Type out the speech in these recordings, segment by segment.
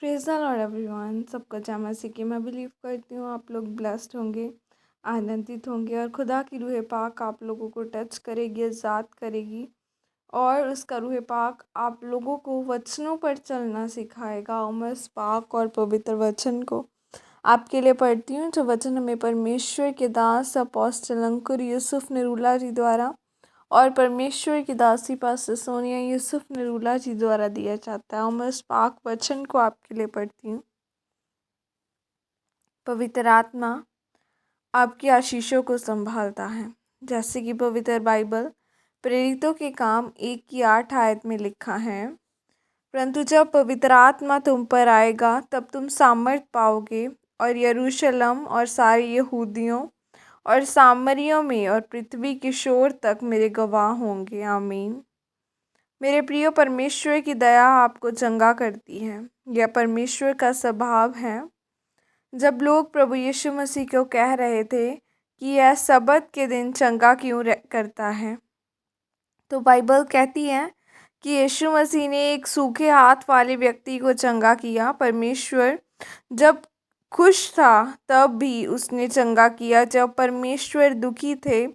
Praise the Lord everyone. सबका जय मसीह की। मैं बिलीव करती हूँ आप लोग ब्लेस्ड होंगे, आनंदित होंगे और खुदा की रूह पाक आप लोगों को टच करेगी, आज़ाद करेगी और उसका रूह पाक आप लोगों को वचनों पर चलना सिखाएगा। और मैं इस पाक और पवित्र वचन को आपके लिए पढ़ती हूँ, जो वचन हमें परमेश्वर के दास अपोस्टल अंकुर यूसुफ निरूला जी द्वारा और परमेश्वर की दासी पास्टर सोनिया यूसुफ निरूला जी द्वारा दिया जाता है। और मैं उस पाक वचन को आपके लिए पढ़ती हूँ। पवित्र आत्मा आपकी आशीषों को संभालता है। जैसे कि पवित्र बाइबल प्रेरितों के काम 1:8 में लिखा है, परंतु जब पवित्र आत्मा तुम पर आएगा तब तुम सामर्थ पाओगे और यरूशलेम और सारे यहूदियों और सामरियों में और पृथ्वी की शोर तक मेरे गवाह होंगे। आमीन। मेरे प्रिय, परमेश्वर की दया आपको चंगा करती है। यह परमेश्वर का स्वभाव है। जब लोग प्रभु यीशु मसीह को कह रहे थे कि यह सबत के दिन चंगा क्यों करता है, तो बाइबल कहती है कि यीशु मसीह ने एक सूखे हाथ वाले व्यक्ति को चंगा किया। परमेश्वर जब खुश था तब भी उसने चंगा किया, जब परमेश्वर दुखी थे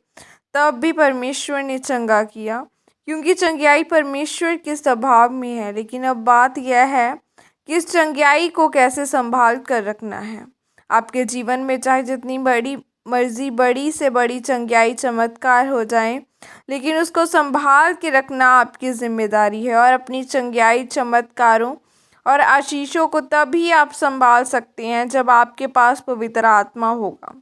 तब भी परमेश्वर ने चंगा किया, क्योंकि चंगाई परमेश्वर के स्वभाव में है। लेकिन अब बात यह है कि इस चंगाई को कैसे संभाल कर रखना है। आपके जीवन में चाहे जितनी बड़ी मर्जी बड़ी से बड़ी चंगाई चमत्कार हो जाए, लेकिन उसको संभाल के रखना आपकी जिम्मेदारी है। और अपनी चंगाई चमत्कारों और आशीषों को तभी आप संभाल सकते हैं जब आपके पास पवित्र आत्मा होगा।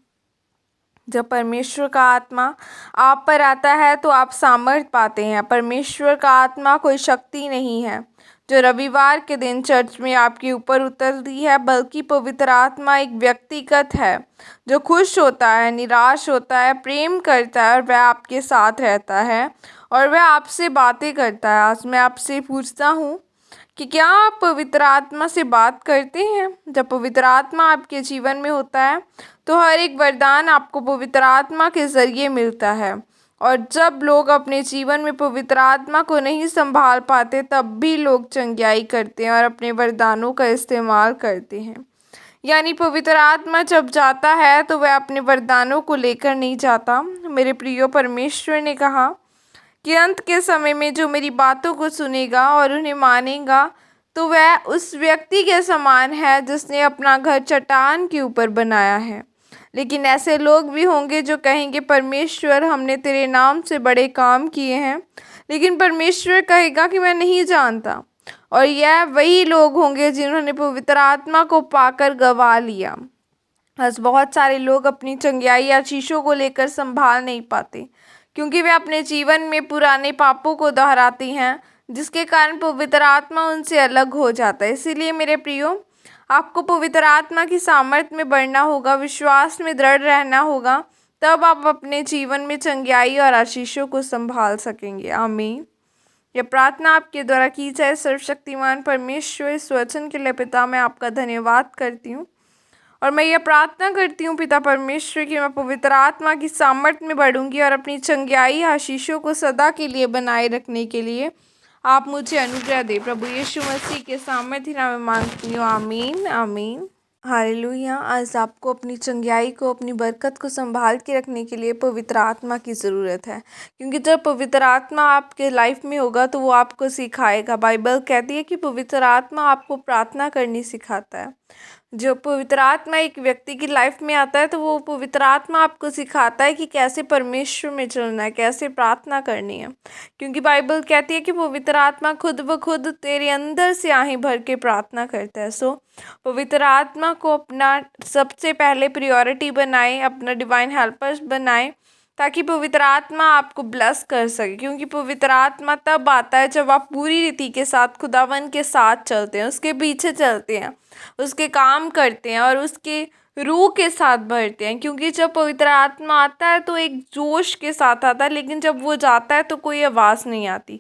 जब परमेश्वर का आत्मा आप पर आता है तो आप सामर्थ पाते हैं। परमेश्वर का आत्मा कोई शक्ति नहीं है जो रविवार के दिन चर्च में आपके ऊपर उतरती है, बल्कि पवित्र आत्मा एक व्यक्तिगत है जो खुश होता है, निराश होता है, प्रेम करता है और वह आपके साथ रहता है और वह आपसे बातें करता है। आज मैं आपसे पूछता हूँ कि क्या आप पवित्र आत्मा से बात करते हैं? जब पवित्र आत्मा आपके जीवन में होता है तो हर एक वरदान आपको पवित्र आत्मा के ज़रिए मिलता है। और जब लोग अपने जीवन में पवित्र आत्मा को नहीं संभाल पाते, तब भी लोग चंगाई करते हैं और अपने वरदानों का इस्तेमाल करते हैं। यानी पवित्र आत्मा जब जाता है तो वह अपने वरदानों को लेकर नहीं जाता। मेरे प्रियो, परमेश्वर ने कहा कि अंत के समय में जो मेरी बातों को सुनेगा और उन्हें मानेगा, तो वह उस व्यक्ति के समान है जिसने अपना घर चट्टान के ऊपर बनाया है। लेकिन ऐसे लोग भी होंगे जो कहेंगे, परमेश्वर हमने तेरे नाम से बड़े काम किए हैं, लेकिन परमेश्वर कहेगा कि मैं नहीं जानता। और यह वही लोग होंगे जिन्होंने पवित्र आत्मा को पाकर गवा लिया। बस बहुत सारे लोग अपनी चंगाई या आशीषों को लेकर संभाल नहीं पाते, क्योंकि वे अपने जीवन में पुराने पापों को दोहराते हैं, जिसके कारण पवित्र आत्मा उनसे अलग हो जाता है। इसीलिए मेरे प्रियो, आपको पवित्र आत्मा की सामर्थ्य में बढ़ना होगा, विश्वास में दृढ़ रहना होगा, तब आप अपने जीवन में चंगाई और आशीषों को संभाल सकेंगे। आमीन। यह प्रार्थना आपके द्वारा की जाए। सर्वशक्तिमान परमेश्वर, इस वचन के लिए पिता मैं आपका धन्यवाद करती हूँ और मैं यह प्रार्थना करती हूँ पिता परमेश्वर कि मैं पवित्र आत्मा की सामर्थ्य में बढ़ूंगी और अपनी चंगाई आशीषों को सदा के लिए बनाए रखने के लिए आप मुझे अनुग्रह दे। प्रभु यीशु मसीह के सामर्थ्य नाम में मांगती हूँ। आमीन आमीन। हालेलुया। आज आपको अपनी चंगाई को, अपनी बरकत को संभाल के रखने के लिए पवित्र आत्मा की ज़रूरत है, क्योंकि जब पवित्र आत्मा आपके लाइफ में होगा तो वो आपको सिखाएगा। बाइबल कहती है कि पवित्र आत्मा आपको प्रार्थना करनी सिखाता है। जो पवित्र आत्मा एक व्यक्ति की लाइफ में आता है तो वो पवित्र आत्मा आपको सिखाता है कि कैसे परमेश्वर में चलना है, कैसे प्रार्थना करनी है, क्योंकि बाइबल कहती है कि पवित्र आत्मा खुद ब खुद तेरे अंदर से आहें भर के प्रार्थना करता है। सो पवित्र आत्मा को अपना सबसे पहले प्रायोरिटी बनाए, अपना डिवाइन हेल्पर्स बनाए, ताकि पवित्र आत्मा आपको ब्लेस कर सके। क्योंकि पवित्र आत्मा तब आता है जब आप पूरी रीति के साथ खुदावन के साथ चलते हैं, उसके पीछे चलते हैं, उसके काम करते हैं और उसके रूह के साथ भरते हैं, क्योंकि जब पवित्र आत्मा आता है तो एक जोश के साथ आता है, लेकिन जब वो जाता है तो कोई आवाज़ नहीं आती।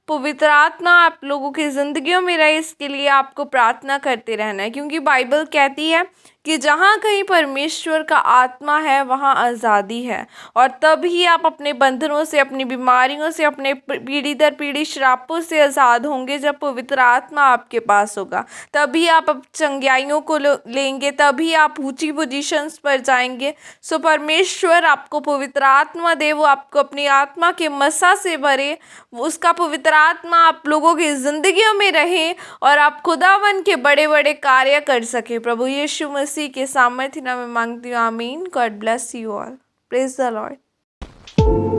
पवित्र आत्मा आप लोगों की ज़िंदगियों में रहे, इसके लिए आपको प्रार्थना करते रहना है, क्योंकि बाइबल कहती है कि जहाँ कहीं परमेश्वर का आत्मा है वहाँ आज़ादी है। और तभी आप अपने बंधनों से, अपनी बीमारियों से, अपने पीढ़ी दर पीढ़ी श्रापों से आज़ाद होंगे। जब पवित्र आत्मा आपके पास होगा तभी आप अब चंगाइयों को लेंगे, तभी आप ऊंची पोजीशंस पर जाएंगे। परमेश्वर आपको पवित्र आत्मा दे, वो आपको अपनी आत्मा के मसा से भरे, उसका पवित्र आत्मा आप लोगों की ज़िंदगियों में रहे और आप खुदावन के बड़े बड़े कार्य कर सके। प्रभु यीशु मसीह के सामर्थ्य नाम में मांगती हूँ, आमीन। God bless you all. Praise the Lord.